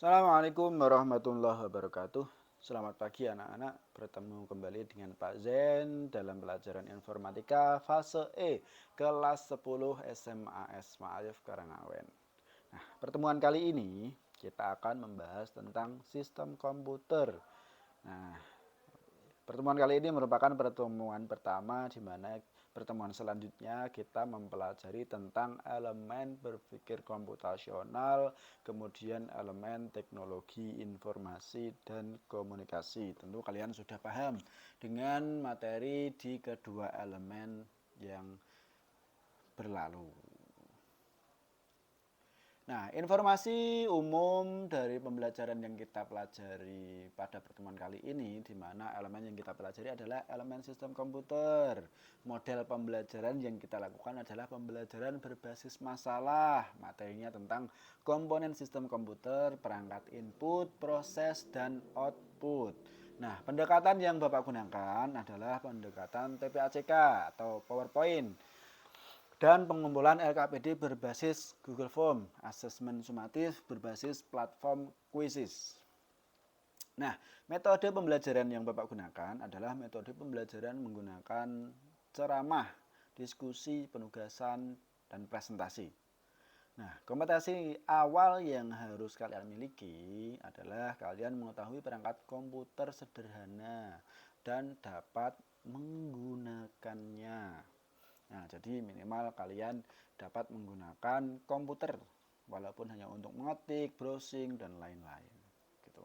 Assalamualaikum warahmatullahi wabarakatuh. Selamat pagi anak-anak. Bertemu kembali dengan Pak Zen dalam pelajaran informatika fase E kelas 10 SMAS Ma'arif Karangawen. Nah, pertemuan kali ini kita akan membahas tentang sistem komputer. Nah, pertemuan kali ini merupakan pertemuan pertama di mana pertemuan selanjutnya kita mempelajari tentang elemen berpikir komputasional, kemudian elemen teknologi informasi dan komunikasi. Tentu kalian sudah paham dengan materi di kedua elemen yang berlalu. Nah, informasi umum dari pembelajaran yang kita pelajari pada pertemuan kali ini, di mana elemen yang kita pelajari adalah elemen sistem komputer. Model pembelajaran yang kita lakukan adalah pembelajaran berbasis masalah. Materinya tentang komponen sistem komputer, perangkat input, proses, dan output. Nah, pendekatan yang Bapak gunakan adalah pendekatan TPACK atau PowerPoint dan pengumpulan LKPD berbasis Google Form, asesmen sumatif berbasis platform Quizzes. Nah, metode pembelajaran yang Bapak gunakan adalah metode pembelajaran menggunakan ceramah, diskusi, penugasan, dan presentasi. Nah, kompetensi awal yang harus kalian miliki adalah kalian mengetahui perangkat komputer sederhana dan dapat menggunakannya. Nah, jadi minimal kalian dapat menggunakan komputer walaupun hanya untuk mengetik, browsing, dan lain-lain. Gitu.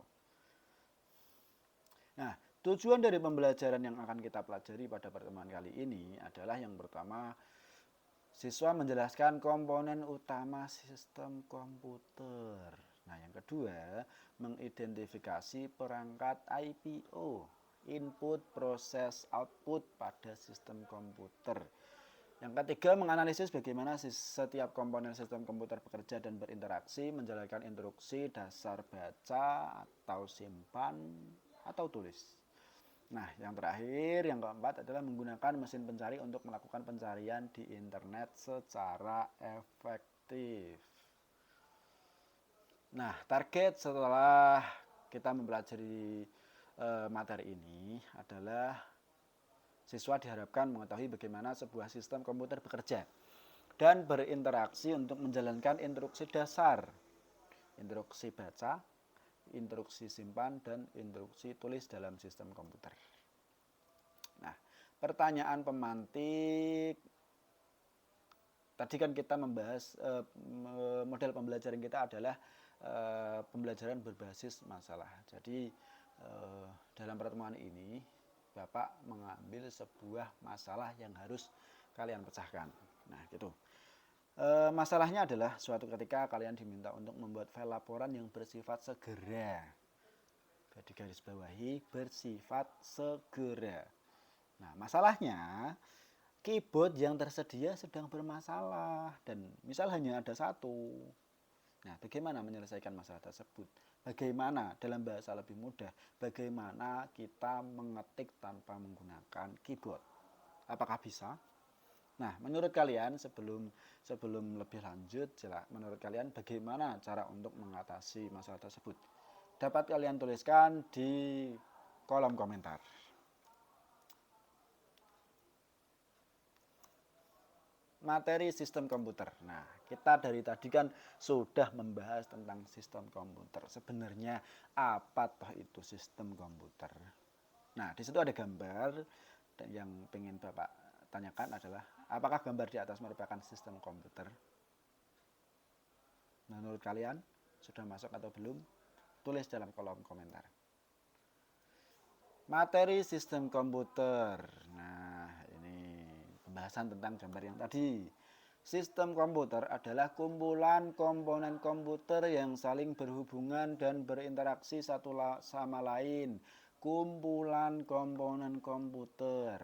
Nah, tujuan dari pembelajaran yang akan kita pelajari pada pertemuan kali ini adalah yang pertama, siswa menjelaskan komponen utama sistem komputer. Nah, yang kedua, mengidentifikasi perangkat IPO, input, proses, output pada sistem komputer. Yang ketiga, menganalisis bagaimana setiap komponen sistem komputer bekerja dan berinteraksi, menjalankan instruksi dasar baca atau simpan atau tulis. Nah, yang terakhir, yang keempat adalah menggunakan mesin pencari untuk melakukan pencarian di internet secara efektif. Nah, target setelah kita mempelajari materi ini adalah siswa diharapkan mengetahui bagaimana sebuah sistem komputer bekerja dan berinteraksi untuk menjalankan instruksi dasar, instruksi baca, instruksi simpan, dan instruksi tulis dalam sistem komputer. Nah, pertanyaan pemantik. Tadi kan kita membahas model pembelajaran kita adalah pembelajaran berbasis masalah. Jadi dalam pertemuan ini Bapak mengambil sebuah masalah yang harus kalian pecahkan. Nah, gitu. Masalahnya adalah suatu ketika kalian diminta untuk membuat file laporan yang bersifat segera. Di garis bawahi bersifat segera. Nah, masalahnya keyboard yang tersedia sedang bermasalah dan misal hanya ada satu. Nah, bagaimana menyelesaikan masalah tersebut? Bagaimana dalam bahasa lebih mudah, bagaimana kita mengetik tanpa menggunakan keyboard? Apakah bisa? Nah, menurut kalian sebelum lebih lanjut, menurut kalian bagaimana cara untuk mengatasi masalah tersebut? Dapat kalian tuliskan di kolom komentar. Materi sistem komputer. Nah, kita dari tadi kan sudah membahas tentang sistem komputer. Sebenarnya apa toh itu sistem komputer? Nah, di situ ada gambar dan yang pengen Bapak tanyakan adalah apakah gambar di atas merupakan sistem komputer? Menurut kalian sudah masuk atau belum? Tulis dalam kolom komentar. Materi sistem komputer. Nah, ini pembahasan tentang gambar yang tadi. Sistem komputer adalah kumpulan komponen komputer yang saling berhubungan dan berinteraksi satu sama lain. Kumpulan komponen komputer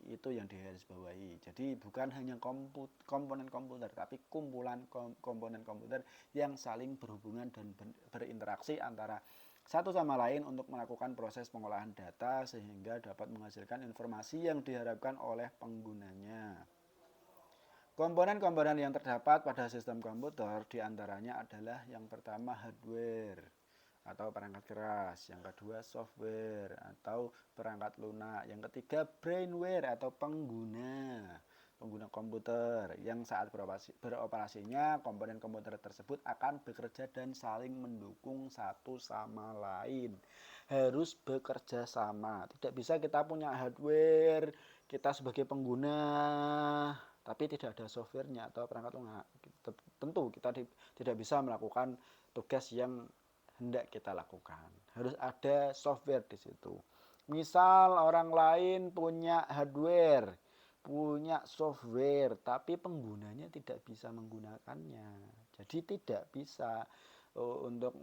itu yang digarisbawahi. Jadi bukan hanya komponen komputer, tapi kumpulan komponen komputer yang saling berhubungan dan berinteraksi antara satu sama lain untuk melakukan proses pengolahan data sehingga dapat menghasilkan informasi yang diharapkan oleh penggunanya. Komponen-komponen yang terdapat pada sistem komputer diantaranya adalah yang pertama hardware. atau perangkat keras, yang kedua software atau perangkat lunak, yang ketiga brainware atau pengguna komputer yang saat beroperasinya komponen komputer tersebut akan bekerja dan saling mendukung satu sama lain, harus bekerja sama. Tidak bisa kita punya hardware, kita sebagai pengguna tapi tidak ada softwarenya atau perangkat lunak. Tentu kita tidak bisa melakukan tugas yang hendak kita lakukan. Harus ada software di situ. Misal orang lain punya hardware, punya software, tapi penggunanya tidak bisa menggunakannya. Jadi tidak bisa untuk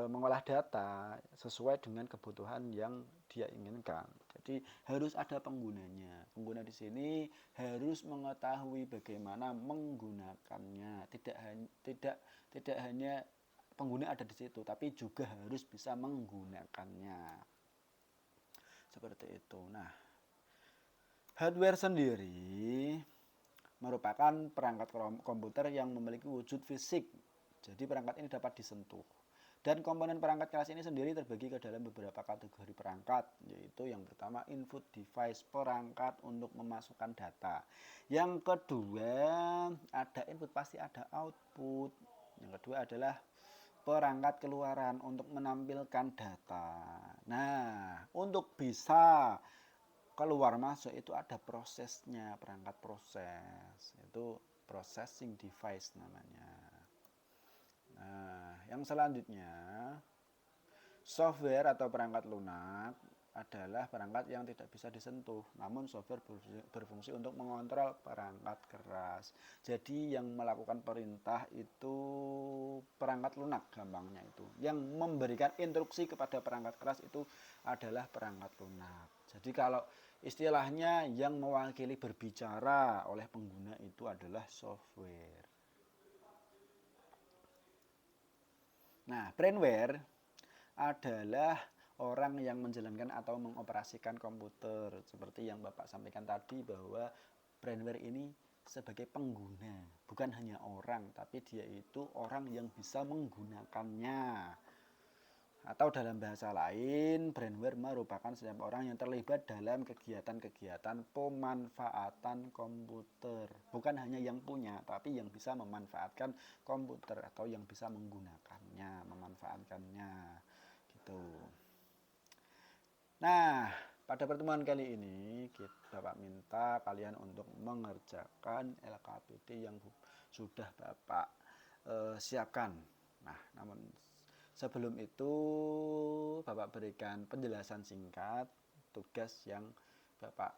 mengolah data sesuai dengan kebutuhan yang dia inginkan. Jadi harus ada penggunanya. Pengguna di sini harus mengetahui bagaimana menggunakannya. Tidak hanya pengguna ada di situ, tapi juga harus bisa menggunakannya. Seperti itu. Nah, hardware sendiri merupakan perangkat komputer yang memiliki wujud fisik. Jadi perangkat ini dapat disentuh. Dan komponen perangkat keras ini sendiri terbagi ke dalam beberapa kategori perangkat, yaitu yang pertama input device, perangkat untuk memasukkan data. Yang kedua ada input, pasti ada output. Yang kedua adalah perangkat keluaran untuk menampilkan data. Nah, untuk bisa keluar masuk itu ada prosesnya, perangkat proses. Itu processing device namanya. Nah, yang selanjutnya software atau perangkat lunak adalah perangkat yang tidak bisa disentuh, namun software berfungsi untuk mengontrol perangkat keras. Jadi yang melakukan perintah itu perangkat lunak, gampangnya itu. Yang memberikan instruksi kepada perangkat keras itu adalah perangkat lunak. Jadi kalau istilahnya yang mewakili berbicara oleh pengguna itu adalah software. Nah, brainware adalah orang yang menjalankan atau mengoperasikan komputer. Seperti yang Bapak sampaikan tadi bahwa brainware ini sebagai pengguna, bukan hanya orang, tapi dia itu orang yang bisa menggunakannya. Atau dalam bahasa lain, brainware merupakan setiap orang yang terlibat dalam kegiatan-kegiatan pemanfaatan komputer. Bukan hanya yang punya, tapi yang bisa memanfaatkan komputer atau yang bisa menggunakannya, memanfaatkannya. Gitu. Nah, pada pertemuan kali ini Bapak minta kalian untuk mengerjakan LKPD yang sudah Bapak siapkan. Nah, namun sebelum itu Bapak berikan penjelasan singkat tugas yang Bapak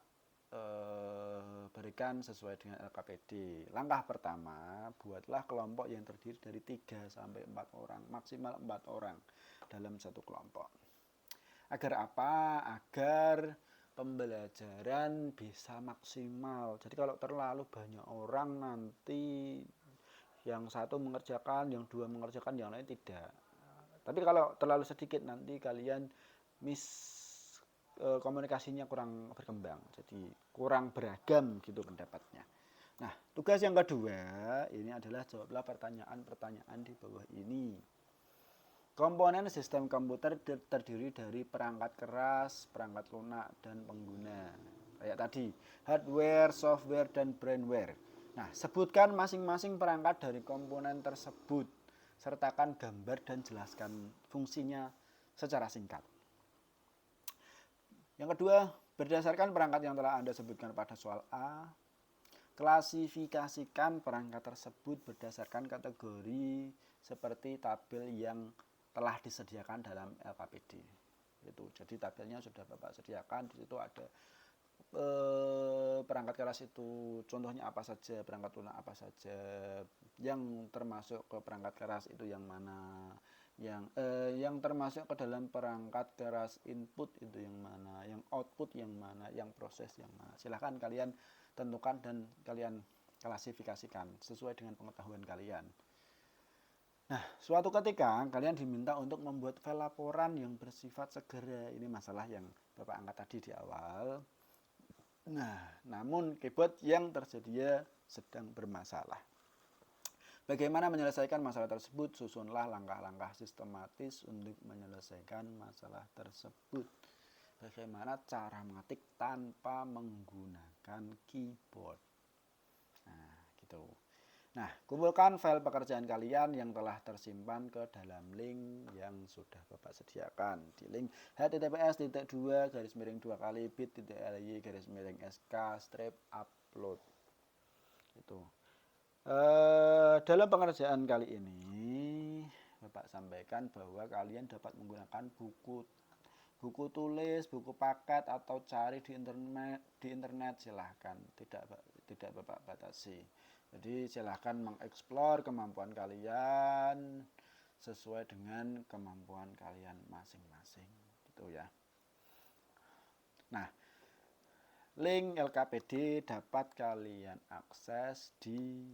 berikan sesuai dengan LKPD. Langkah pertama, buatlah kelompok yang terdiri dari 3 sampai 4 orang, maksimal 4 orang dalam satu kelompok. Agar apa? Agar pembelajaran bisa maksimal. Jadi kalau terlalu banyak orang nanti yang satu mengerjakan, yang dua mengerjakan, yang lain tidak. Tapi kalau terlalu sedikit nanti kalian komunikasinya kurang berkembang, jadi kurang beragam gitu pendapatnya. Nah, tugas yang kedua ini adalah jawablah pertanyaan-pertanyaan di bawah ini. Komponen sistem komputer terdiri dari perangkat keras, perangkat lunak, dan pengguna. Kayak tadi, hardware, software, dan brainware. Nah, sebutkan masing-masing perangkat dari komponen tersebut. Sertakan gambar dan jelaskan fungsinya secara singkat. Yang kedua, berdasarkan perangkat yang telah Anda sebutkan pada soal A, klasifikasikan perangkat tersebut berdasarkan kategori seperti tabel yang telah disediakan dalam LKPD. Itu. Jadi tabelnya sudah Bapak sediakan, di situ ada perangkat keras itu contohnya apa saja, perangkat lunak apa saja, yang termasuk ke perangkat keras itu yang mana, yang termasuk ke dalam perangkat keras input itu yang mana, yang output yang mana, yang proses yang mana. Silahkan kalian tentukan dan kalian klasifikasikan sesuai dengan pengetahuan kalian. Nah, suatu ketika kalian diminta untuk membuat file laporan yang bersifat segera. Ini masalah yang Bapak angkat tadi di awal. Nah, namun keyboard yang tersedia sedang bermasalah. Bagaimana menyelesaikan masalah tersebut? Susunlah langkah-langkah sistematis untuk menyelesaikan masalah tersebut. Bagaimana cara mengetik tanpa menggunakan keyboard? Nah, gitu. Nah, kumpulkan file pekerjaan kalian yang telah tersimpan ke dalam link yang sudah Bapak sediakan. Di link https://bit.2/bit.ly/sk/upload. Itu. Dalam pengerjaan kali ini Bapak sampaikan bahwa kalian dapat menggunakan buku tulis, buku paket atau cari di internet silahkan, tidak Bapak batasi. Jadi silahkan mengeksplor kemampuan kalian sesuai dengan kemampuan kalian masing-masing, gitu ya. Nah, link LKPD dapat kalian akses di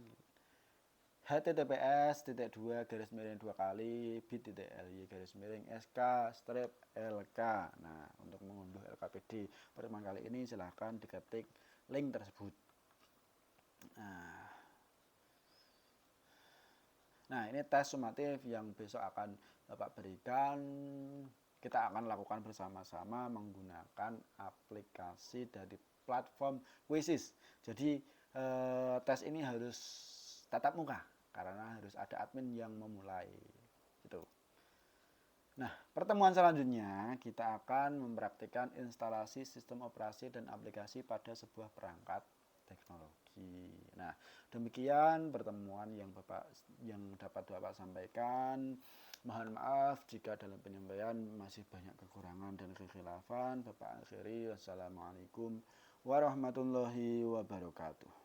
https://bit.ly/sk/lk. Nah, untuk mengunduh LKPD pertemuan kali ini silahkan diketik link tersebut. Nah, ini tes sumatif yang besok akan Bapak berikan. Kita akan lakukan bersama-sama menggunakan aplikasi dari platform Quizzes. Jadi tes ini harus tatap muka karena harus ada admin yang memulai. Gitu. Nah, pertemuan selanjutnya kita akan mempraktikkan instalasi sistem operasi dan aplikasi pada sebuah perangkat teknologi. Nah, demikian pertemuan yang dapat Bapak sampaikan. Mohon maaf jika dalam penyampaian masih banyak kekurangan dan kekhilafan. Bapak akhiri, wassalamualaikum warahmatullahi wabarakatuh.